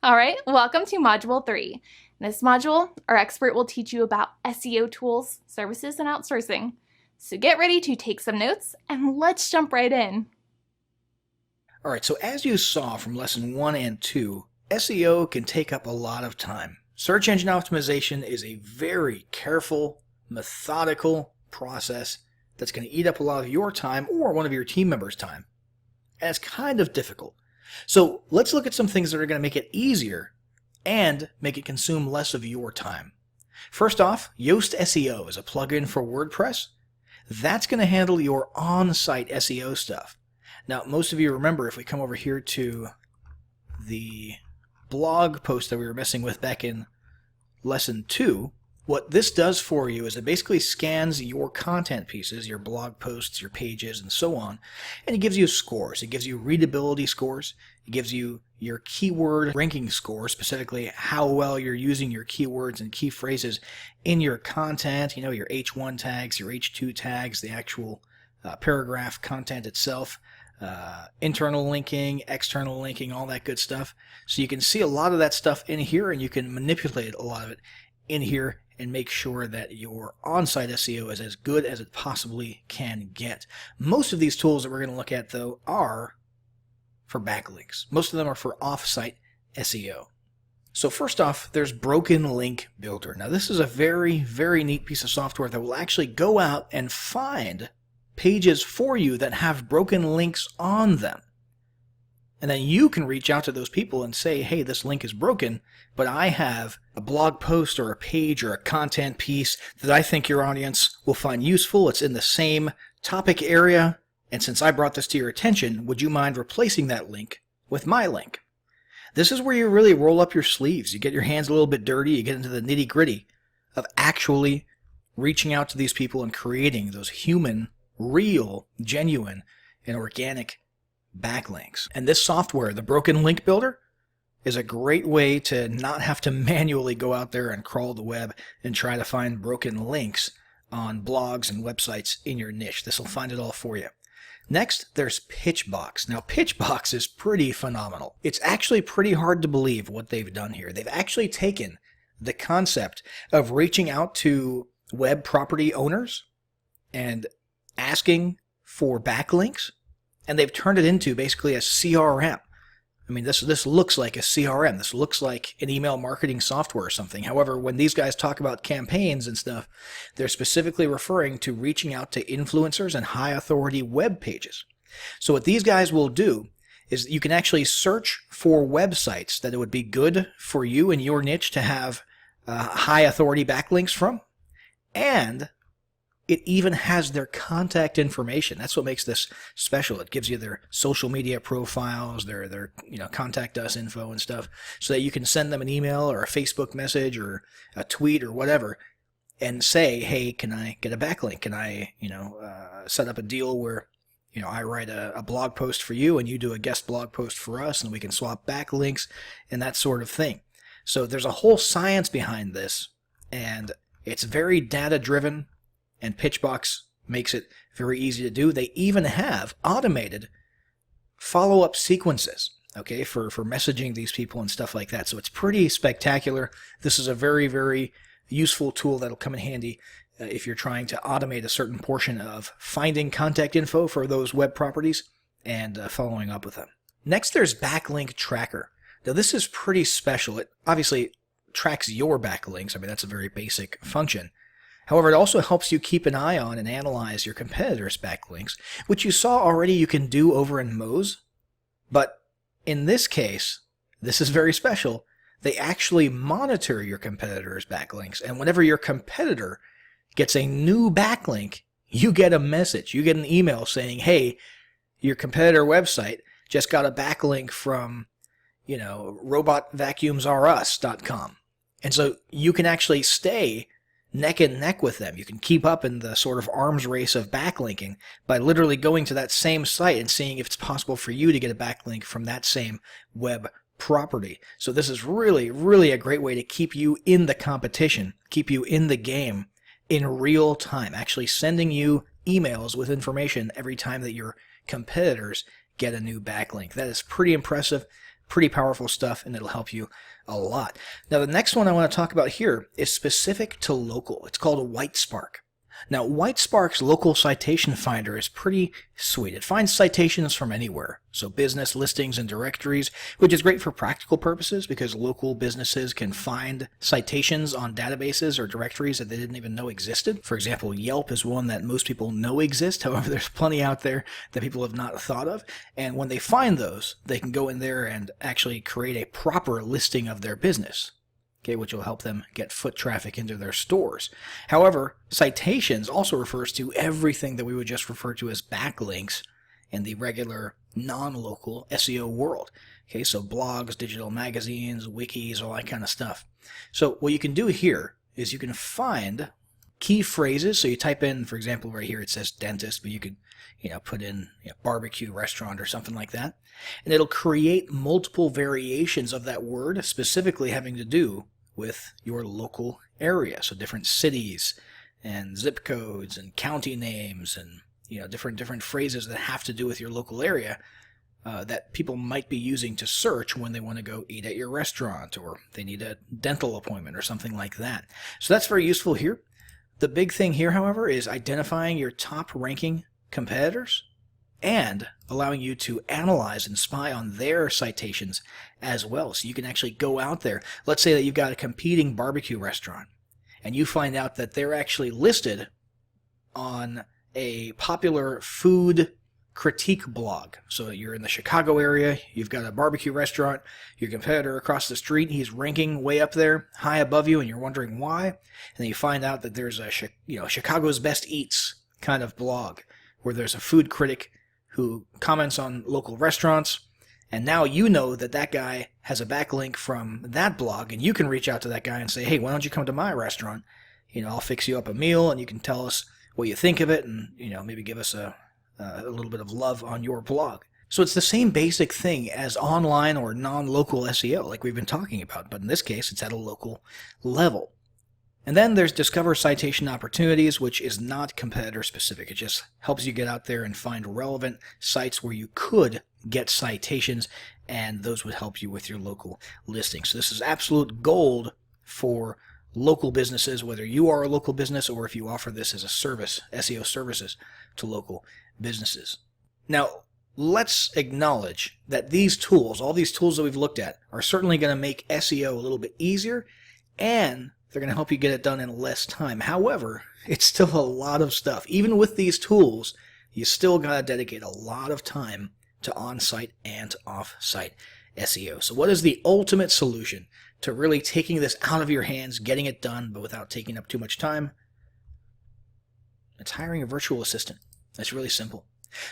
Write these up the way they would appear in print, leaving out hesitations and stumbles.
All right, welcome to Module 3. In this module, our expert will teach you about SEO tools, services, and outsourcing. So get ready to take some notes and let's jump right in. All right, so as you saw from lesson 1 and 2, SEO can take up a lot of time. Search engine optimization is a very careful, methodical process that's going to eat up a lot of your time or one of your team members' time. And it's kind of difficult. So let's look at some things that are going to make it easier and make it consume less of your time. First off, Yoast SEO is a plugin for WordPress. That's going to handle your on-site SEO stuff. Now, most of you remember, if we come over here to the blog post that we were messing with back in lesson 2, what this does for you is it basically scans your content pieces, your blog posts, your pages, and so on, and it gives you scores. It gives you readability scores. It gives you your keyword ranking score, specifically how well you're using your keywords and key phrases in your content, your H1 tags, your H2 tags, the actual paragraph content itself, internal linking, external linking, all that good stuff. So you can see a lot of that stuff in here, and you can manipulate a lot of it in here and make sure that your on-site SEO is as good as it possibly can get. Most of these tools that we're going to look at, though, are for backlinks. Most of them are for off-site SEO. So first off, there's Broken Link Builder. Now this is a very, very neat piece of software that will actually go out and find pages for you that have broken links on them. And then you can reach out to those people and say, hey, this link is broken, but I have a blog post or a page or a content piece that I think your audience will find useful. It's in the same topic area. And since I brought this to your attention, would you mind replacing that link with my link? This is where you really roll up your sleeves. You get your hands a little bit dirty. You get into the nitty-gritty of actually reaching out to these people and creating those human, real, genuine, and organic backlinks. And this software, the Broken Link Builder, is a great way to not have to manually go out there and crawl the web and try to find broken links on blogs and websites in your niche. This will find it all for you. Next, there's Pitchbox. Now, Pitchbox is pretty phenomenal. It's actually pretty hard to believe what they've done here. They've actually taken the concept of reaching out to web property owners and asking for backlinks, and they've turned it into basically a CRM. I mean, this looks like a CRM. This looks like an email marketing software or something. However, when these guys talk about campaigns and stuff, they're specifically referring to reaching out to influencers and high authority web pages. So what these guys will do is you can actually search for websites that it would be good for you and your niche to have high authority backlinks from, and it even has their contact information. That's what makes this special. It gives you their social media profiles, their contact us info and stuff, so that you can send them an email or a Facebook message or a tweet or whatever and say, hey, can I get a backlink? Can I, set up a deal where, I write a blog post for you and you do a guest blog post for us, and we can swap backlinks and that sort of thing. So there's a whole science behind this, and it's very data-driven. And Pitchbox makes it very easy to do. They even have automated follow-up sequences, okay, for messaging these people and stuff like that. So it's pretty spectacular. This is a very, very useful tool that'll come in handy if you're trying to automate a certain portion of finding contact info for those web properties and following up with them. Next, there's Backlink Tracker. Now, this is pretty special. It obviously tracks your backlinks. I mean, that's a very basic function. However, it also helps you keep an eye on and analyze your competitors' backlinks, which you saw already you can do over in Moz. But in this case, this is very special. They actually monitor your competitors' backlinks, and whenever your competitor gets a new backlink, you get a message. You get an email saying, hey, your competitor website just got a backlink from, robotvacuumsrus.com. And so you can actually stay neck and neck with them. You can keep up in the sort of arms race of backlinking by literally going to that same site and seeing if it's possible for you to get a backlink from that same web property. So this is really, really a great way to keep you in the competition, keep you in the game in real time, actually sending you emails with information every time that your competitors get a new backlink. That is pretty impressive. Pretty powerful stuff, and it'll help you a lot. Now, the next one I want to talk about here is specific to local. It's called WhiteSpark. Now, WhiteSpark's local citation finder is pretty sweet. It finds citations from anywhere, so business listings and directories, which is great for practical purposes because local businesses can find citations on databases or directories that they didn't even know existed. For example, Yelp is one that most people know exists. However, there's plenty out there that people have not thought of. And when they find those, they can go in there and actually create a proper listing of their business. Okay, which will help them get foot traffic into their stores. However, citations also refers to everything that we would just refer to as backlinks in the regular non-local SEO world. Okay, so blogs, digital magazines, wikis, all that kind of stuff. So what you can do here is you can find key phrases. So you type in, for example, right here it says dentist, but you could put in barbecue restaurant or something like that. And it'll create multiple variations of that word, specifically having to do with your local area. So different cities and zip codes and county names and different phrases that have to do with your local area that people might be using to search when they want to go eat at your restaurant or they need a dental appointment or something like that. So that's very useful here. The big thing here, however, is identifying your top ranking competitors and allowing you to analyze and spy on their citations as well. So you can actually go out there. Let's say that you've got a competing barbecue restaurant and you find out that they're actually listed on a popular food critique blog. So you're in the Chicago area, you've got a barbecue restaurant, your competitor across the street, he's ranking way up there, high above you, and you're wondering why. And then you find out that there's a Chicago's Best Eats kind of blog where there's a food critic who comments on local restaurants, and now you know that guy has a backlink from that blog, and you can reach out to that guy and say, hey, why don't you come to my restaurant? I'll fix you up a meal, and you can tell us what you think of it, and maybe give us a little bit of love on your blog. So it's the same basic thing as online or non-local SEO, like we've been talking about, but in this case, it's at a local level. And then there's Discover Citation Opportunities, which is not competitor specific. It just helps you get out there and find relevant sites where you could get citations, and those would help you with your local listing. So this is absolute gold for local businesses, whether you are a local business or if you offer this as a service, SEO services to local businesses. Now, let's acknowledge that these tools, all these tools that we've looked at, are certainly going to make SEO a little bit easier, and they're going to help you get it done in less time. However, it's still a lot of stuff. Even with these tools, you still got to dedicate a lot of time to on-site and off-site SEO. So what is the ultimate solution to really taking this out of your hands, getting it done, but without taking up too much time? It's hiring a virtual assistant. That's really simple.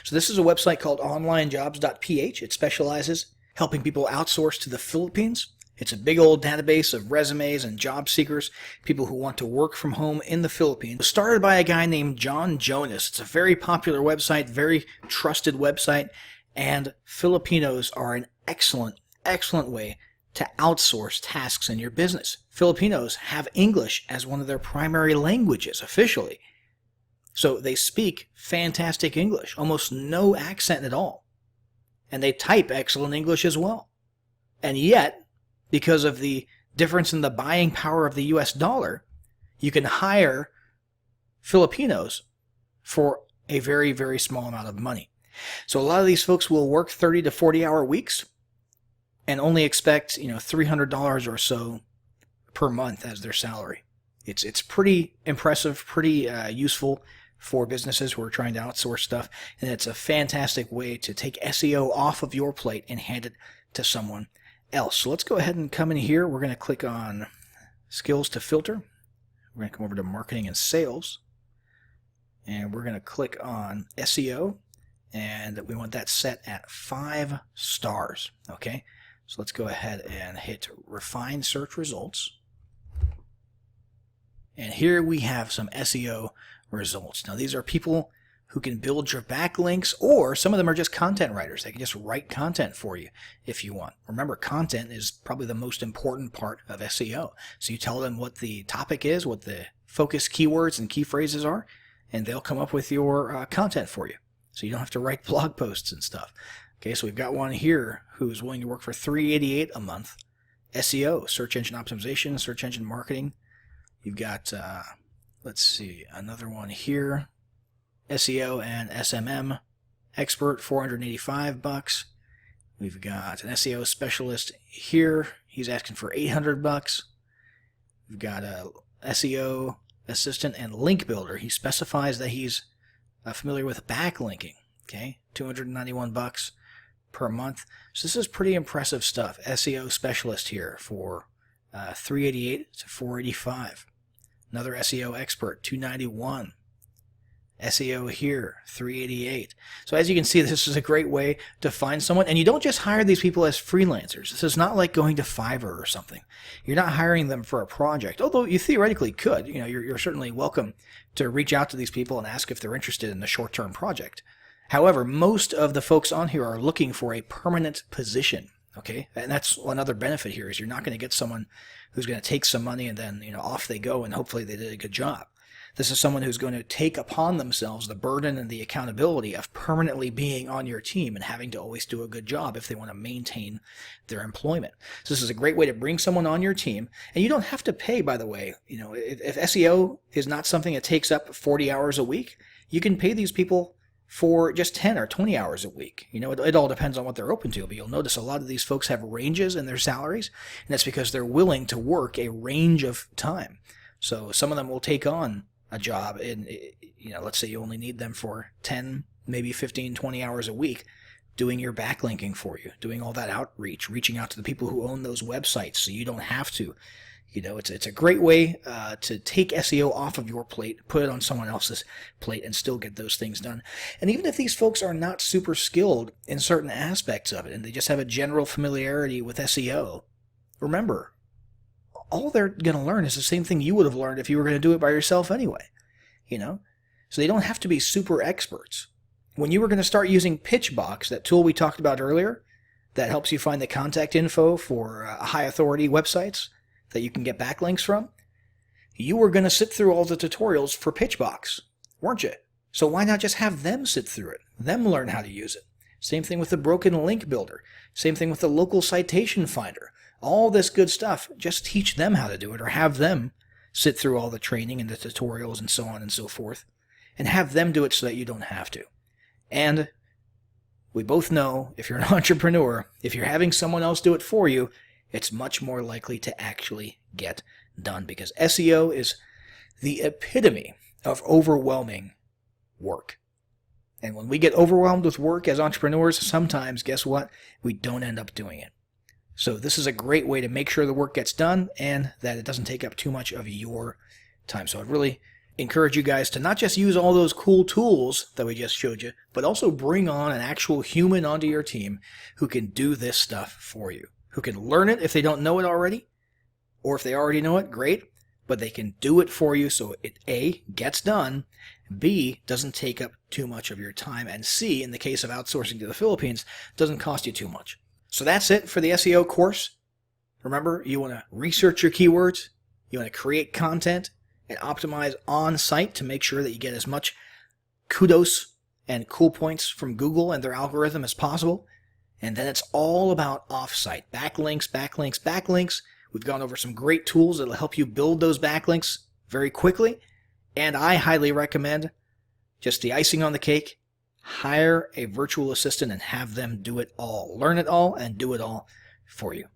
So this is a website called onlinejobs.ph. It specializes helping people outsource to the Philippines. It's a big old database of resumes and job seekers, people who want to work from home in the Philippines. It was started by a guy named John Jonas. It's a very popular website, very trusted website, and Filipinos are an excellent way to outsource tasks in your business. Filipinos have English as one of their primary languages officially. So they speak fantastic English, almost no accent at all. And they type excellent English as well. And yet, because of the difference in the buying power of the US dollar, you can hire Filipinos for a very, very small amount of money. So a lot of these folks will work 30 to 40-hour weeks and only expect, $300 or so per month as their salary. It's pretty impressive, pretty useful for businesses who are trying to outsource stuff, and it's a fantastic way to take SEO off of your plate and hand it to someone else. So let's go ahead and come in here. We're going to click on Skills to Filter. We're going to come over to Marketing and Sales, and we're going to click on SEO, and we want that set at 5 stars. Okay, so let's go ahead and hit Refine Search Results. And here we have some SEO results. Now these are people who can build your backlinks, or some of them are just content writers. They can just write content for you if you want. Remember, content is probably the most important part of SEO. So you tell them what the topic is, what the focus keywords and key phrases are, and they'll come up with your content for you. So you don't have to write blog posts and stuff. Okay, so we've got one here who's willing to work for $388 a month. SEO, search engine optimization, search engine marketing. You've got, let's see, another one here. SEO and SMM expert, $485. We've got an SEO specialist here. He's asking for $800. We've got a SEO assistant and link builder. He specifies that he's familiar with backlinking. Okay, $291 per month. So this is pretty impressive stuff. SEO specialist here for $388 to $485. Another SEO expert, $291. SEO here, $388. So as you can see, this is a great way to find someone. And you don't just hire these people as freelancers. This is not like going to Fiverr or something. You're not hiring them for a project, although you theoretically could. You know, you're certainly welcome to reach out to these people and ask if they're interested in a short-term project. However, most of the folks on here are looking for a permanent position, okay? And that's another benefit here is you're not going to get someone who's going to take some money and then, off they go and hopefully they did a good job. This is someone who's going to take upon themselves the burden and the accountability of permanently being on your team and having to always do a good job if they want to maintain their employment. So this is a great way to bring someone on your team. And you don't have to pay, by the way. If SEO is not something that takes up 40 hours a week, you can pay these people for just 10 or 20 hours a week. It all depends on what they're open to, but you'll notice a lot of these folks have ranges in their salaries, and that's because they're willing to work a range of time. So some of them will take on a job and, let's say you only need them for 10, maybe 15, 20 hours a week doing your backlinking for you, doing all that outreach, reaching out to the people who own those websites so you don't have to. It's a great way to take SEO off of your plate, put it on someone else's plate, and still get those things done. And even if these folks are not super skilled in certain aspects of it, and they just have a general familiarity with SEO, remember, all they're going to learn is the same thing you would have learned if you were going to do it by yourself anyway. So they don't have to be super experts. When you were going to start using Pitchbox, that tool we talked about earlier, that helps you find the contact info for high authority websites that you can get backlinks from, you were going to sit through all the tutorials for Pitchbox, weren't you? So why not just have them sit through it, them learn how to use it? Same thing with the broken link builder. Same thing with the local citation finder. All this good stuff, just teach them how to do it or have them sit through all the training and the tutorials and so on and so forth, and have them do it so that you don't have to. And we both know if you're an entrepreneur, if you're having someone else do it for you, it's much more likely to actually get done because SEO is the epitome of overwhelming work. And when we get overwhelmed with work as entrepreneurs, sometimes, guess what? We don't end up doing it. So this is a great way to make sure the work gets done and that it doesn't take up too much of your time. So I'd really encourage you guys to not just use all those cool tools that we just showed you, but also bring on an actual human onto your team who can do this stuff for you, who can learn it if they don't know it already, or if they already know it, great, but they can do it for you so it A, gets done, B, doesn't take up too much of your time, and C, in the case of outsourcing to the Philippines, doesn't cost you too much. So that's it for the SEO course. Remember, you want to research your keywords, you want to create content, and optimize on-site to make sure that you get as much kudos and cool points from Google and their algorithm as possible. And then it's all about off-site. Backlinks, backlinks, backlinks. We've gone over some great tools that will help you build those backlinks very quickly. And I highly recommend, just the icing on the cake, hire a virtual assistant and have them do it all. Learn it all and do it all for you.